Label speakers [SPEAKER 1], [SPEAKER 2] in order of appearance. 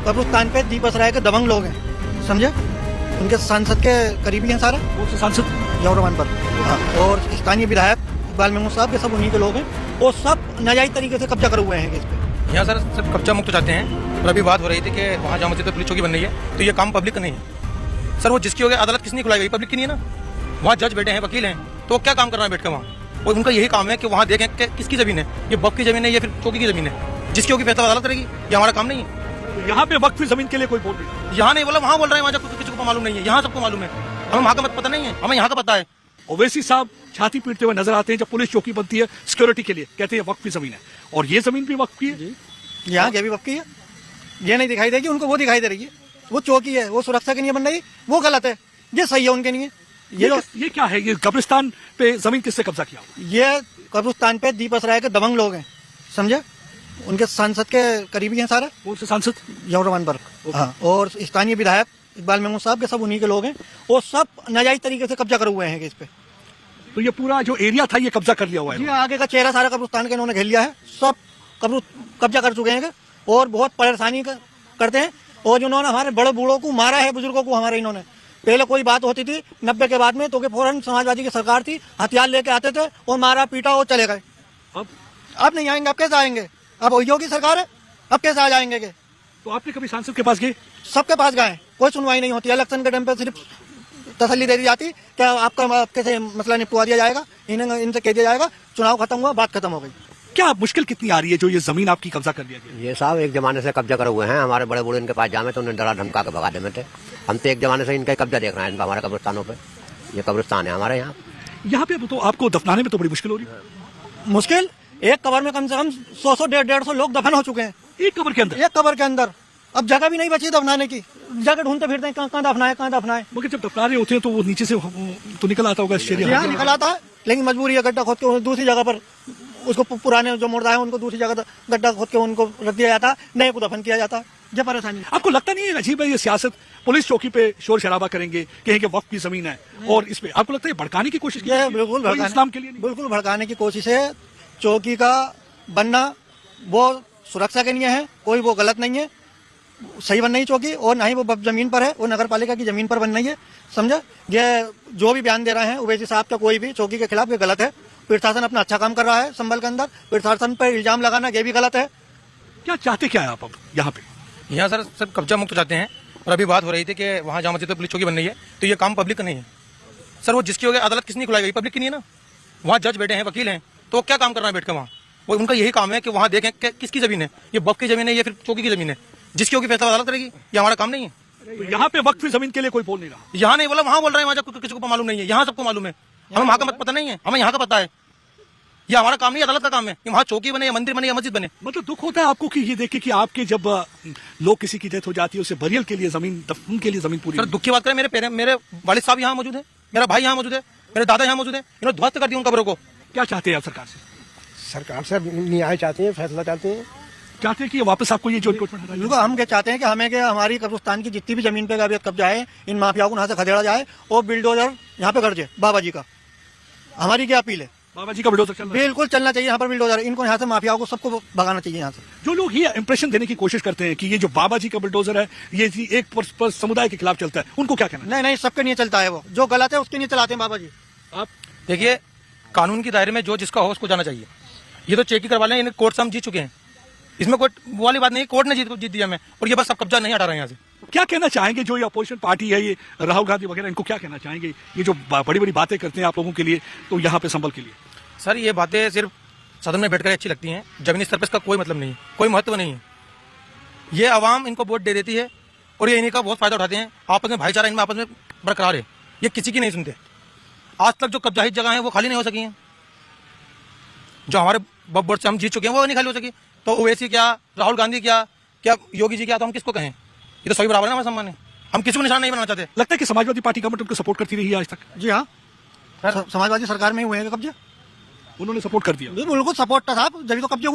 [SPEAKER 1] कब्रिस्तान पे दीपक राय के दबंग लोग हैं, समझे। उनके सांसद के करीबी हैं सारा।
[SPEAKER 2] कौन से सांसद?
[SPEAKER 1] जौहरमान पर। हाँ, और स्थानीय विधायक इकबाल महमूद साहब, ये सब उन्हीं के लोग हैं और सब नाजायज तरीके से कब्जा करे हुए हैं इस पे।
[SPEAKER 3] यहाँ सर सब कब्जा मुक्त चाहते हैं। और अभी बात हो रही थी कि वहाँ जामा मस्जिद पर पुलिस चौकी बन रही है, तो ये काम पब्लिक का नहीं है सर। वो जिसकी हो गई अदालत किसने खुलाई गई? पब्लिक की नहीं है ना। वहाँ जज बैठे हैं, वकील हैं, तो क्या काम करना है बैठ कर वहाँ? और उनका यही काम है कि वहाँ देखें कि किसकी जमीन है, ये वक्फ की जमीन है या फिर चौकी की जमीन है। जिसकी होगी फैसला अदालत करेगी, ये हमारा काम नहीं है।
[SPEAKER 2] यहाँ पे वक्फ जमीन के लिए कोई बोल रही?
[SPEAKER 3] यहाँ नहीं बोला, वहाँ बोल रहे हैं, वहाँ किसी को मालूम नहीं है। यहाँ सबको मालूम है, हमें वहाँ का पता नहीं है, हमें यहाँ का पता है।
[SPEAKER 2] ओवैसी साहब छाती पीटते हुए नजर आते हैं जब पुलिस चौकी बनती है सिक्योरिटी के लिए, कहते हैं वक्फ की जमीन है, और ये जमीन भी वक्फ की है।
[SPEAKER 1] यहाँ ये भी वक्फ की है, ये नहीं दिखाई देगी उनको, वो दिखाई दे रही है। वो चौकी है, वो सुरक्षा के लिए बन रही, वो गलत है, ये सही है उनके लिए।
[SPEAKER 2] ये क्या है? ये कब्रिस्तान पे जमीन किससे कब्जा किया?
[SPEAKER 1] ये कब्रिस्तान पे दीपक राय के दबंग लोग हैं, समझे। उनके सांसद के करीबी हैं सारा।
[SPEAKER 2] कौन से सांसद?
[SPEAKER 1] जौहरमान पर। हाँ, और स्थानीय विधायक इकबाल महमूद साहब, के सब उन्हीं के लोग हैं और सब नाजायज तरीके से कब्जा करे हुए हैं इस पे।
[SPEAKER 2] तो ये पूरा जो एरिया था ये कब्जा कर लिया हुआ है?
[SPEAKER 1] जी, आगे का चेहरा सारा कब्रिस्तान के इन्होंने घेर लिया है, सब कब्जा कर चुके हैं और बहुत परेशानी करते हैं। और जिन्होंने हमारे बड़े बूढ़ों को मारा है, बुजुर्गों को हमारे, इन्होंने पहले कोई बात होती थी 90 के बाद में तो फौरन समाजवादी की सरकार थी, हथियार लेके आते थे और मारा पीटा और चले गए। अब नहीं आएंगे। अब कैसे आएंगे? अब योगी सरकार है, अब कैसे आ जाएंगे?
[SPEAKER 2] तो आपने कभी सांसद के पास गए?
[SPEAKER 1] सबके पास गए, कोई सुनवाई नहीं होती। इलेक्शन के टाइम पे सिर्फ तसल्ली दे दी जाती, क्या आपका कैसे मसला निपटवा दिया जाएगा, इनसे कह दिया जाएगा चुनाव खत्म हुआ, बात खत्म हो गई।
[SPEAKER 2] क्या मुश्किल कितनी आ रही है जो ये जमीन आपकी कब्जा कर लिया गया?
[SPEAKER 4] ये साहब एक जमाने से कब्जा करे हुए हैं। हमारे बड़े बूढ़े इनके पास जामे तो उन्हें डरा धमका के भगा देते थे। हम तो एक जमाने से इनका कब्जा देख रहे हैं, इनका हमारे कब्रिस्तानों पे। ये कब्रिस्तान है हमारे यहाँ।
[SPEAKER 2] यहाँ पे तो आपको दफनाने में तो बड़ी मुश्किल हो रही है।
[SPEAKER 1] मुश्किल? एक कब्र में कम से कम 100-150 लोग दफन हो चुके हैं।
[SPEAKER 2] एक कब्र के अंदर?
[SPEAKER 1] एक कब्र के अंदर। अब जगह भी नहीं बची दफनाने की, जगह ढूंढते फिरते हैं कहाँ दफनाए, कहाँ दफनाए।
[SPEAKER 2] मगर जब दफना रहे होते हैं तो वो नीचे से तो निकल आता होगा शरीर?
[SPEAKER 1] यहाँ निकल आता है, लेकिन मजबूरी है गड्ढा खोद के दूसरी जगह पर उसको, पुराने जो मुर्दा है उनको दूसरी जगह गड्ढा खोद के उनको रख दिया जाता है, नए को दफन किया जाता है। जब परेशानी।
[SPEAKER 2] आपको लगता नहीं है अजीब है ये सियासत? पुलिस चौकी पे शोर शराबा करेंगे, कहेंगे वक्फ की जमीन है, और इस पे आपको लगता है भड़काने की कोशिश?
[SPEAKER 1] ये बिल्कुल
[SPEAKER 2] इस्लाम के लिए
[SPEAKER 1] बिल्कुल भड़काने की कोशिश है। चौकी का बनना वो सुरक्षा के लिए है, कोई वो गलत नहीं है, सही बन नहीं चौकी, और ना ही वो जमीन पर है, वो नगर पालिका की जमीन पर बन रही है, समझे। ये जो भी बयान दे रहे हैं ओवैसी साहब का कोई भी चौकी के खिलाफ, ये गलत है। प्रशासन अपना अच्छा काम कर रहा है संभल के अंदर, प्रशासन पर इल्जाम लगाना ये भी गलत है।
[SPEAKER 2] क्या चाहते क्या है आप अब यहाँ पे?
[SPEAKER 3] यहाँ सर सब कब्जा मुक्त चाहते हैं। और अभी बात हो रही थी कि वहाँ जामा मस्जिद पर पुलिस चौकी बन रही है, तो ये काम पब्लिक का नहीं है सर। वो जिसकी हो गई अदालत किसने खुलाई गई? पब्लिक की नहीं है ना। वहाँ जज बैठे हैं, वकील हैं, तो क्या काम करना है बैठ कर वहाँ? वो उनका यही काम है कि वहाँ देखें कि किसकी जमीन है, ये वक्फ की जमीन है या फिर चौकी की जमीन है। जिसकी होगी फैसला अदालत करेगी, ये हमारा काम नहीं है।
[SPEAKER 2] तो यहाँ पे वक्फ जमीन के लिए कोई बोल नहीं रहा?
[SPEAKER 3] यहाँ नहीं बोला, वहाँ बोल रहे हैं, वहाँ किसी को मालूम नहीं है। यहाँ सबको मालूम है, हमें वहाँ का पता नहीं है, हमें यहाँ का पता है। ये हमारा काम नहीं है, अदालत का काम है कि वहाँ चौकी बने या मंदिर बने या मस्जिद बने।
[SPEAKER 2] मतलब दुख होता है आपको कि ये देखे कि आपके जब लोग किसी की डेथ हो जाती है उसे बरियल के लिए जमीन, दफन के लिए जमीन पूरी।
[SPEAKER 3] सर दुख की बात करें, मेरे वालिद साहब यहाँ मौजूद है, मेरा भाई यहाँ मौजूद है, मेरे दादा यहाँ मौजूद है, इन्होंने ध्वस्त कर दिया उन कब्रों को।
[SPEAKER 2] क्या चाहते हैं आप सरकार से?
[SPEAKER 5] सरकार से न्याय चाहते हैं, फैसला चाहते हैं,
[SPEAKER 2] चाहते हैं कि वापस आपको ये जो
[SPEAKER 1] बिल्कुल हम क्या चाहते हैं कि हमें क्या हमारी कब्रिस्तान की जितनी भी जमीन पे अभी कब्जा है, इन माफियाओं को यहाँ से खदेड़ा जाए और बिल्डोजर यहाँ पे कर जाए। बाबा जी का हमारी क्या अपील है?
[SPEAKER 2] बाबा जी का बिल्डोजर चलना
[SPEAKER 1] बिल्कुल चलना चाहिए यहाँ पर, बिल्डोजर इनको यहाँ से, माफियाओं को सबको भगाना चाहिए यहाँ से।
[SPEAKER 2] जो लोग ये इंप्रेशन देने की कोशिश करते हैं कि ये जो बाबा जी का बिल्डोजर है ये एक समुदाय के खिलाफ चलता है, उनको क्या कहना?
[SPEAKER 1] नहीं, सबके लिए चलता है, वो जो गलत है उसके लिए चलाते हैं बाबा जी।
[SPEAKER 2] आप
[SPEAKER 3] देखिए, कानून के दायरे में जो जिसका हो उसको जाना चाहिए। ये तो चेकी करवा लें, कोर्ट से हम जीत चुके हैं, इसमें कोई वो वाली बात नहीं, कोर्ट ने जीत दिया हमें, और ये बस अब कब्जा नहीं हटा रहे हैं यहाँ से।
[SPEAKER 2] क्या कहना चाहेंगे जो ये अपोजिशन पार्टी है, ये राहुल गांधी वगैरह, इनको क्या कहना चाहेंगे? ये जो बड़ी बड़ी बातें करते हैं आप लोगों के लिए, तो यहाँ पे संभल के लिए
[SPEAKER 3] सर ये बातें सिर्फ सदन में बैठकर अच्छी लगती हैं, जमीनी स्तर पर इसका कोई मतलब नहीं है, कोई महत्व नहीं है। ये आवाम इनको वोट दे देती है और ये इन्हीं का बहुत फायदा उठाते हैं। आपस में भाईचारा इनमें आपस में बरकरार है, ये किसी की नहीं सुनते। आज तक जो कब्जाहित जगह है वो खाली नहीं हो सकी हैं, जो हमारे बब्बर से हम जीत चुके हैं वो नहीं खाली हो सकी। तो ओवैसी क्या, राहुल गांधी क्या योगी जी क्या, तो हम किसको कहें? ये तो सभी बराबर है, हमारा सम्मान है, हम किसी को निशान नहीं बनाना चाहते।
[SPEAKER 2] लगता है कि समाजवादी पार्टी गवर्नमेंट उनको सपोर्ट करती रही है आज तक?
[SPEAKER 1] जी हाँ, समाजवादी सरकार में ही हुए हैं कब्जे,
[SPEAKER 2] उन्होंने सपोर्ट कर दिया।
[SPEAKER 1] बिल्कुल सपोर्ट था साहब, जब तो कब्जे